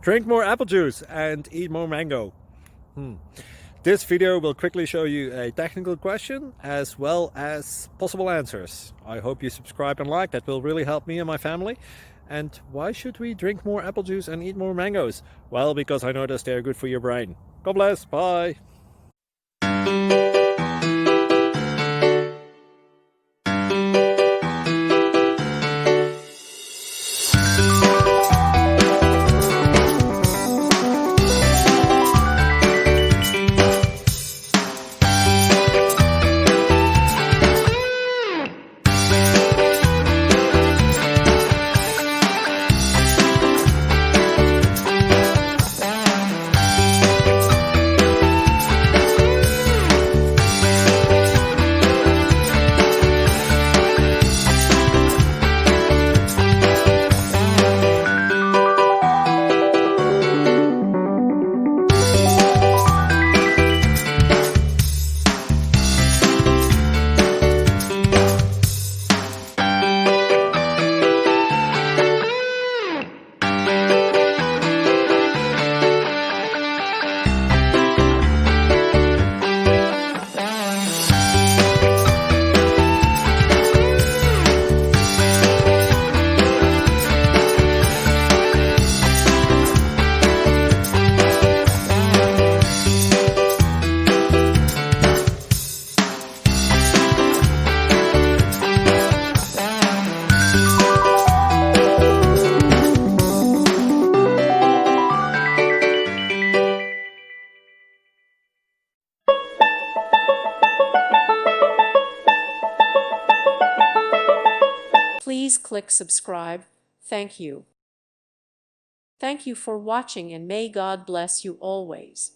Drink more apple juice and eat more mango. This video will quickly show you a technical question as well as possible answers. I hope you subscribe and like, that will really help me and my family. And why should we drink more apple juice and eat more mangoes? Well, because I noticed they're good for your brain. God bless, bye! Please click subscribe. Thank you. Thank you for watching, and may God bless you always.